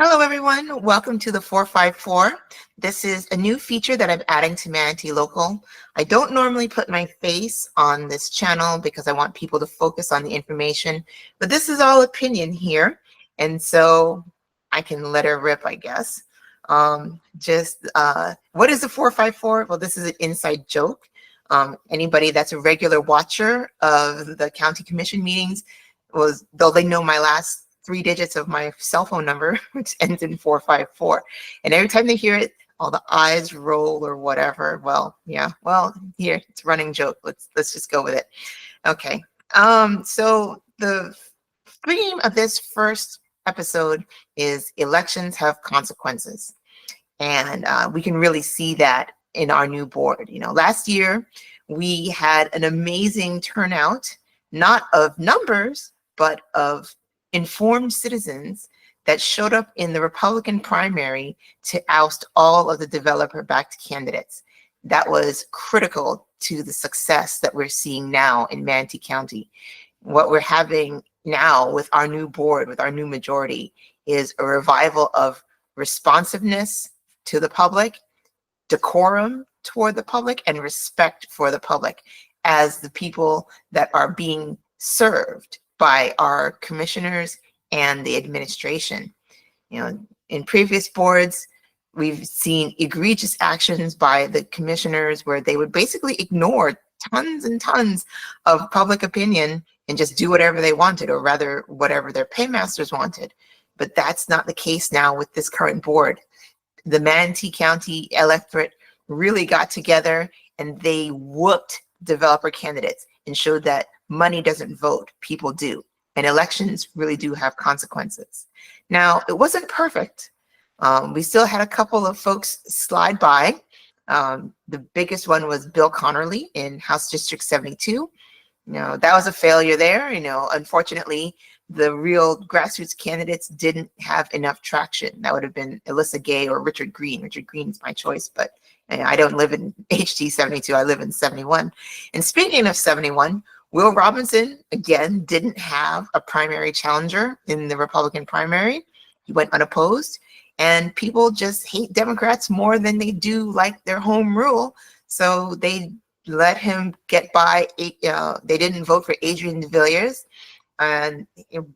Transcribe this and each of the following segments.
Hello, everyone. Welcome to the 454. This is a new feature that I'm adding to Manatee Local. I don't normally put my face on this channel because I want people to focus on the information, but this is all opinion here, and so I can let her rip, I guess. What is the 454? Well, this is an inside joke. Anybody that's a regular watcher of the county commission meetings, though they know my last 3 digits of my cell phone number, which ends in 454. And every time they hear it, all the eyes roll or whatever. Well, yeah, well, here, it's a running joke. Let's just go with it. Okay. So the theme of this first episode is elections have consequences. And we can really see that in our new board. Last year, we had an amazing turnout, not of numbers, but of informed citizens that showed up in the Republican primary to oust all of the developer-backed candidates. That was critical to the success that we're seeing now in Manatee County. What we're having now with our new board, with our new majority, is a revival of responsiveness to the public, decorum toward the public, and respect for the public as the people that are being served by our commissioners and the administration. In previous boards, we've seen egregious actions by the commissioners where they would basically ignore tons and tons of public opinion and just do whatever they wanted, or rather whatever their paymasters wanted. But that's not the case now with this current board. The Manatee County electorate really got together and they whooped developer candidates and showed that money doesn't vote, people do. And elections really do have consequences. Now, it wasn't perfect. We still had a couple of folks slide by. The biggest one was Bill Connerly in House District 72. That was a failure there. Unfortunately, the real grassroots candidates didn't have enough traction. That would have been Alyssa Gay or Richard Green. Richard Green is my choice, but I don't live in HD 72. I live in 71. And speaking of 71, Will Robinson, again, didn't have a primary challenger in the Republican primary. He went unopposed. And people just hate Democrats more than they do like their home rule. So they let him get by. They didn't vote for Adrian de Villiers. And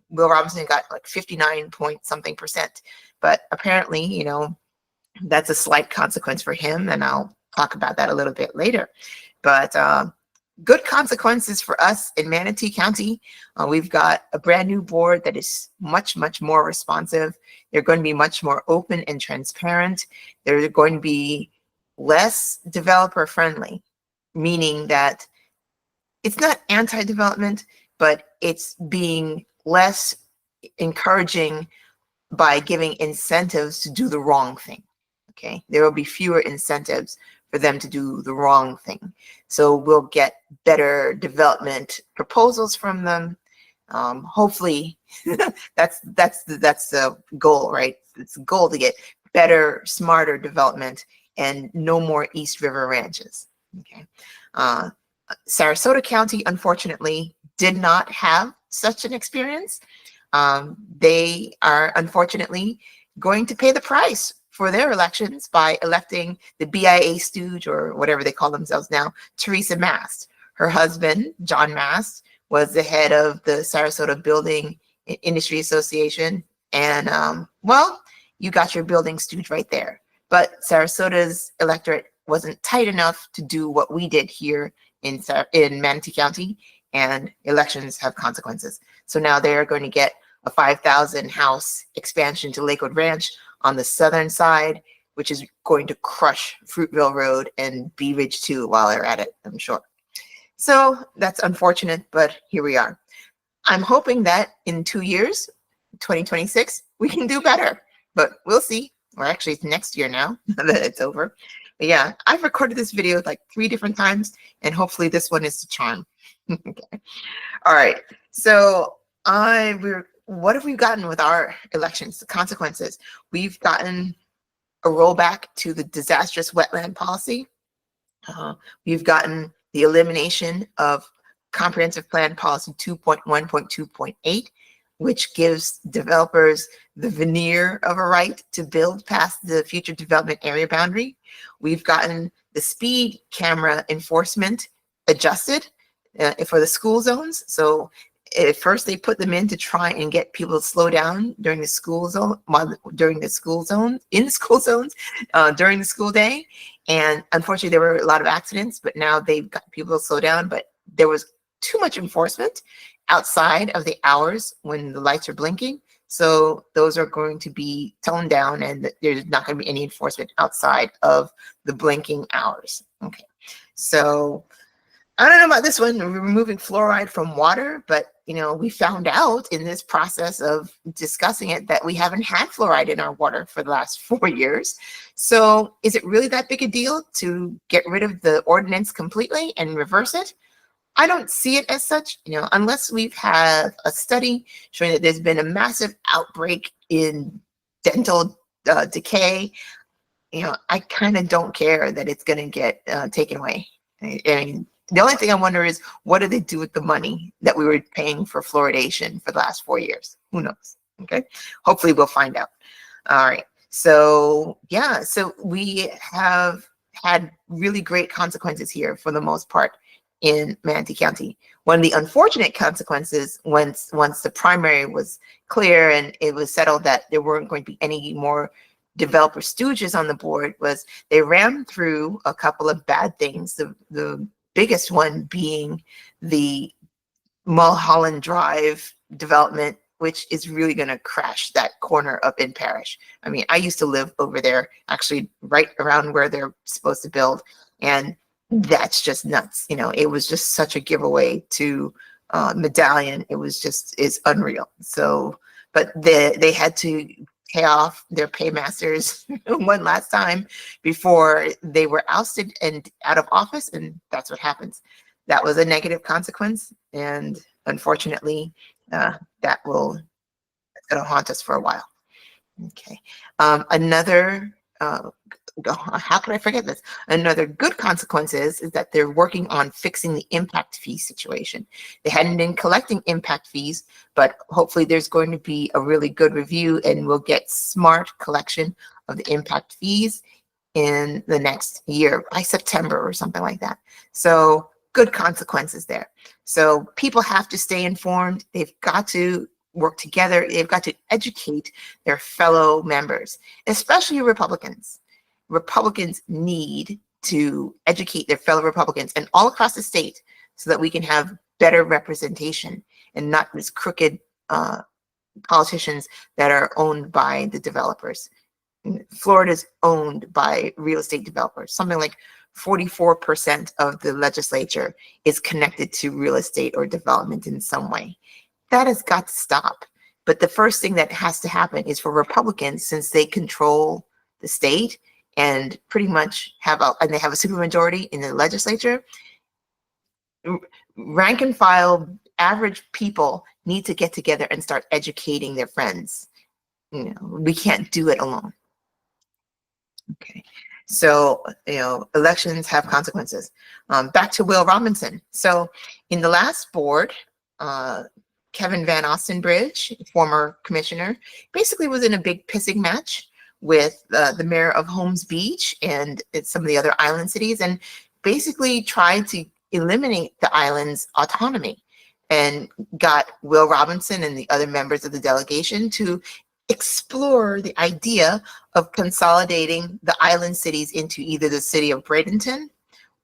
Will Robinson got like 59 point something percent. But apparently, that's a slight consequence for him. And I'll talk about that a little bit later. But good consequences for us in Manatee County. We've got a brand new board that is much, much more responsive. They're going to be much more open and transparent. They're going to be less developer friendly, meaning that it's not anti-development, but it's being less encouraging by giving incentives to do the wrong thing. Okay, there will be fewer incentives for them to do the wrong thing. So we'll get better development proposals from them. Hopefully, that's the goal, right? It's the goal to get better, smarter development and no more East River ranches. Okay. Sarasota County, unfortunately, did not have such an experience. They are unfortunately going to pay the price for their elections by electing the BIA stooge, or whatever they call themselves now, Teresa Mast. Her husband, John Mast, was the head of the Sarasota Building Industry Association. And well, you got your building stooge right there. But Sarasota's electorate wasn't tight enough to do what we did here in Manatee County, and elections have consequences. So now they're going to get a 5,000 house expansion to Lakewood Ranch on the southern side, which is going to crush Fruitville Road and Bee Ridge too while they're at it, I'm sure. So that's unfortunate, but here we are. I'm hoping that in 2 years, 2026, we can do better, but we'll see. Or actually, it's next year now that it's over. But yeah, I've recorded this video like 3 different times, and hopefully this one is the charm. Okay. All right. So what have we gotten with our elections, the consequences? We've gotten a rollback to the disastrous wetland policy. We've gotten the elimination of Comprehensive Plan Policy 2.1.2.8. which gives developers the veneer of a right to build past the future development area boundary. We've gotten the speed camera enforcement adjusted for the school zones. So at first they put them in to try and get people to slow down during the school zone, during the school zone, in the school zones, during the school day. And unfortunately, there were a lot of accidents, but now they've got people to slow down. But there was too much enforcement outside of the hours when the lights are blinking. So those are going to be toned down, and there's not going to be any enforcement outside of the blinking hours. Okay, so I don't know about this one, removing fluoride from water, but we found out in this process of discussing it that we haven't had fluoride in our water for the last 4 years. So is it really that big a deal to get rid of the ordinance completely and reverse it? I don't see it as such, unless we've had a study showing that there's been a massive outbreak in dental decay. I kind of don't care that it's going to get taken away. I mean, the only thing I wonder is, what do they do with the money that we were paying for fluoridation for the last 4 years? Who knows? Okay. Hopefully we'll find out. All right. So yeah, so we have had really great consequences here for the most part in Manatee County. One of the unfortunate consequences, once the primary was clear and it was settled that there weren't going to be any more developer stooges on the board, was they ran through a couple of bad things. The biggest one being the Mulholland Drive development, which is really going to crash that corner up in Parish. I mean, I used to live over there, actually right around where they're supposed to build, and that's just nuts. It was just such a giveaway to Medallion. It's unreal. So, but they had to pay off their paymasters one last time before they were ousted and out of office, and that's what happens. That was a negative consequence, and unfortunately, that's going to haunt us for a while. Okay. Another how could I forget this? Another good consequence is that they're working on fixing the impact fee situation. They hadn't been collecting impact fees, but hopefully there's going to be a really good review and we'll get smart collection of the impact fees in the next year, by September or something like that. So good consequences there. So people have to stay informed. They've got to work together. They've got to educate their fellow members, especially Republicans. Republicans need to educate their fellow Republicans and all across the state so that we can have better representation and not these crooked politicians that are owned by the developers. Florida's owned by real estate developers. Something like 44% of the legislature is connected to real estate or development in some way. That has got to stop. But the first thing that has to happen is for Republicans, since they control the state and pretty much have they have a supermajority in the legislature, rank and file average people need to get together and start educating their friends. We can't do it alone. Okay, so elections have consequences. Back to Will Robinson. So in the last board, Kevin Van Ostenbridge, former commissioner, basically was in a big pissing match with the mayor of Holmes Beach and some of the other island cities, and basically tried to eliminate the island's autonomy, and got Will Robinson and the other members of the delegation to explore the idea of consolidating the island cities into either the city of Bradenton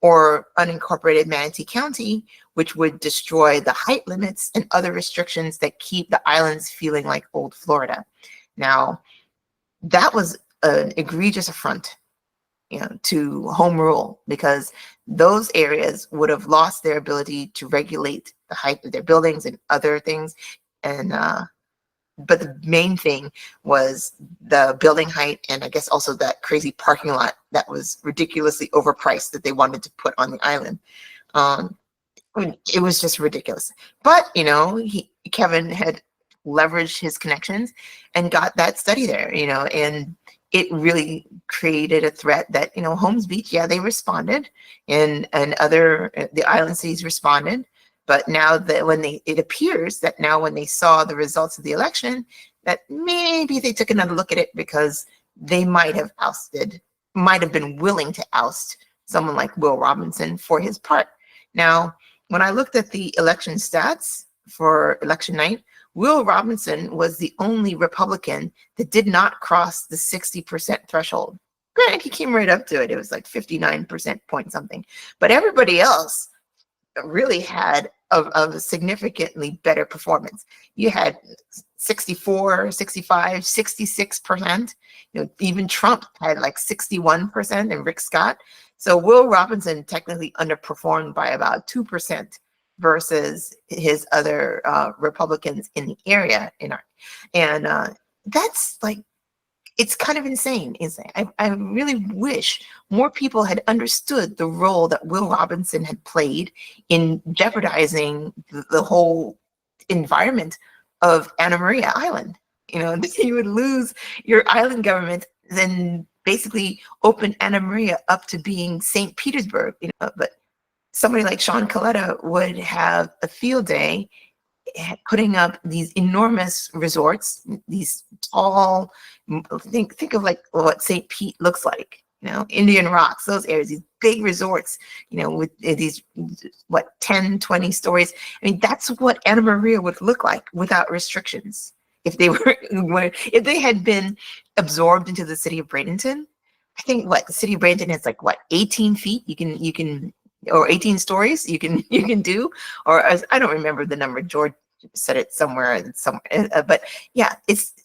or unincorporated Manatee County, which would destroy the height limits and other restrictions that keep the islands feeling like old Florida. Now, that was an egregious affront, to home rule, because those areas would have lost their ability to regulate the height of their buildings and other things. And but the main thing was the building height, and I guess also that crazy parking lot that was ridiculously overpriced that they wanted to put on the island. It was just ridiculous. But Kevin had leveraged his connections and got that study there, and it really created a threat that, Holmes Beach, yeah, they responded, and the island cities responded, But now that it appears that now when they saw the results of the election, that maybe they took another look at it, because they might have been willing to oust someone like Will Robinson for his part. Now, when I looked at the election stats for election night, Will Robinson was the only Republican that did not cross the 60% threshold. Granted, he came right up to it. It was like 59% point something. But everybody else really had a significantly better performance. You had 64, 65, 66%. Even Trump had like 61%, and Rick Scott. So Will Robinson technically underperformed by about 2% versus his other Republicans in the area. And that's like, it's kind of insane. I really wish more people had understood the role that Will Robinson had played in jeopardizing the whole environment of Anna Maria Island. You would lose your island government, then basically open Anna Maria up to being St. Petersburg. But somebody like Sean Coletta would have a field day putting up these enormous resorts, these tall, think of like what St. Pete looks like, Indian Rocks, those areas, these big resorts, with these, 10, 20 stories. I mean, that's what Anna Maria would look like without restrictions. If they had been absorbed into the city of Bradenton. I think the city of Bradenton has 18 feet you can or 18 stories you can do, or I don't remember the number. George said it somewhere, but yeah,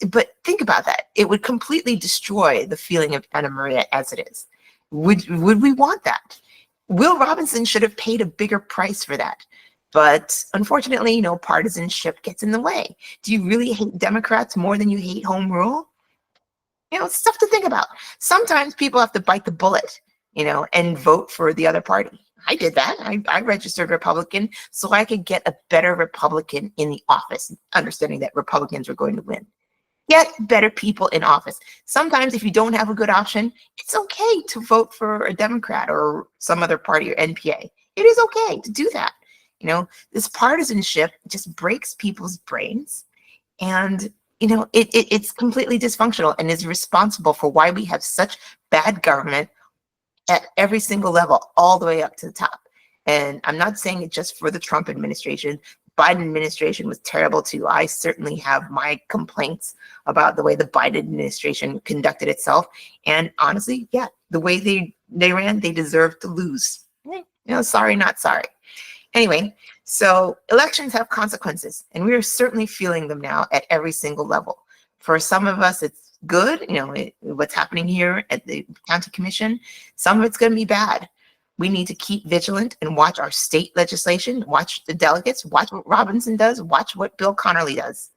but think about that. It would completely destroy the feeling of Anna Maria as it is. Would we want that? Will Robinson should have paid a bigger price for that. But unfortunately, partisanship gets in the way. Do you really hate Democrats more than you hate home rule? It's stuff to think about. Sometimes people have to bite the bullet, and vote for the other party. I did that. I registered Republican so I could get a better Republican in the office, understanding that Republicans were going to win. Get better people in office. Sometimes if you don't have a good option, it's okay to vote for a Democrat or some other party or NPA. It is okay to do that. This partisanship just breaks people's brains, and it's completely dysfunctional and is responsible for why we have such bad government at every single level, all the way up to the top. And I'm not saying it just for the Trump administration. Biden administration was terrible too. I certainly have my complaints about the way the Biden administration conducted itself. And honestly, yeah, the way they ran, they deserved to lose. Sorry, not sorry. Anyway, so elections have consequences, and we are certainly feeling them now at every single level. For some of us, it's good, what's happening here at the county commission. Some of it's going to be bad. We need to keep vigilant and watch our state legislation, watch the delegates, watch what Robinson does, watch what Bill Connolly does,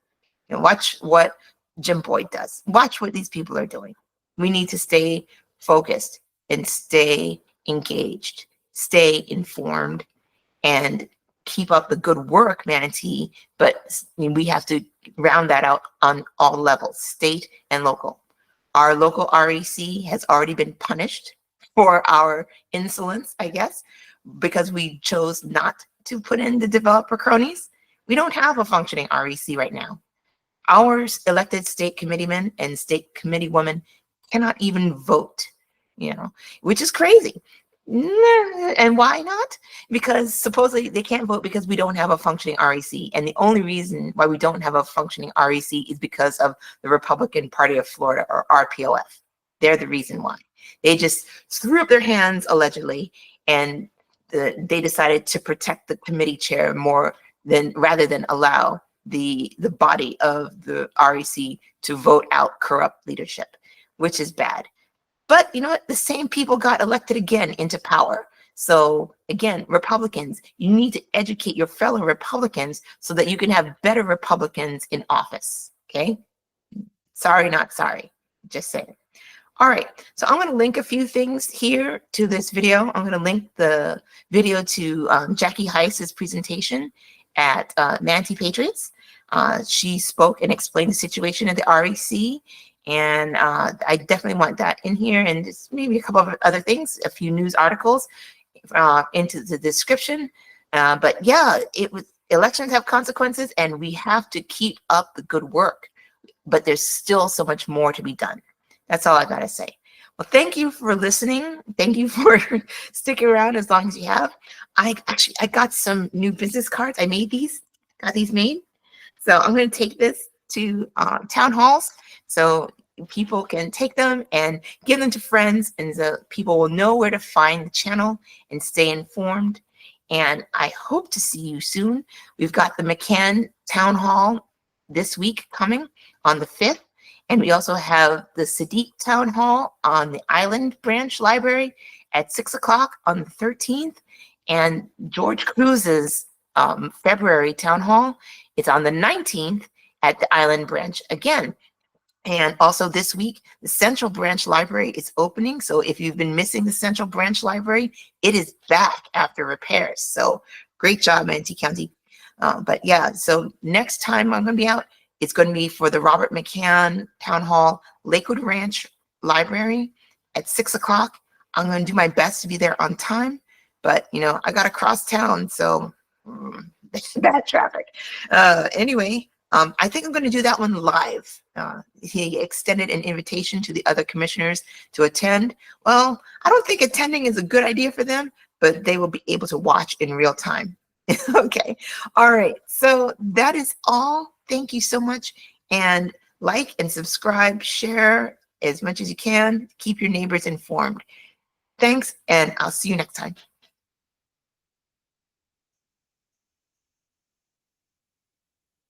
watch what Jim Boyd does, watch what these people are doing. We need to stay focused and stay engaged, stay informed, and keep up the good work, Manatee, but we have to round that out on all levels, state and local. Our local REC has already been punished for our insolence, I guess, because we chose not to put in the developer cronies. We don't have a functioning REC right now. Our elected state committeemen and state committeewomen cannot even vote, which is crazy. And why not? Because supposedly they can't vote because we don't have a functioning REC. And the only reason why we don't have a functioning REC is because of the Republican Party of Florida, or RPOF. They're the reason why. They just threw up their hands, allegedly, and they decided to protect the committee chair rather than allow the body of the REC to vote out corrupt leadership, which is bad. But you know what? The same people got elected again into power. So again, Republicans, you need to educate your fellow Republicans so that you can have better Republicans in office. Okay? Sorry, not sorry. Just saying. All right. So I'm going to link a few things here to this video. I'm going to link the video to Jackie Heiss's presentation at Manatee Patriots. She spoke and explained the situation at the REC. And I definitely want that in here, and just maybe a couple of other things, a few news articles into the description. But yeah, elections have consequences, and we have to keep up the good work. But there's still so much more to be done. That's all I gotta say. Well, thank you for listening. Thank you for sticking around as long as you have. I got some new business cards. I made these, got these made. So I'm going to take this to town halls so people can take them and give them to friends, and so people will know where to find the channel and stay informed. And I hope to see you soon. We've got the McCann Town Hall this week coming on the 5th. And we also have the Sadiq Town Hall on the Island Branch Library at 6 o'clock on the 13th. And George Cruz's February Town Hall, it's on the 19th at the Island Branch again. And also this week, the Central Branch Library is opening. So if you've been missing the Central Branch Library, it is back after repairs. So great job, Manatee County. But yeah, so next time I'm going to be out, it's going to be for the Robert McCann Town Hall, Lakewood Ranch Library at 6 o'clock. I'm going to do my best to be there on time. But, you know, I got to cross town, so bad traffic. Anyway, I think I'm going to do that one live. He extended an invitation to the other commissioners to attend. Well, I don't think attending is a good idea for them, but they will be able to watch in real time. Okay. All right. So that is all. Thank you so much. And like and subscribe, share as much as you can. Keep your neighbors informed. Thanks, and I'll see you next time.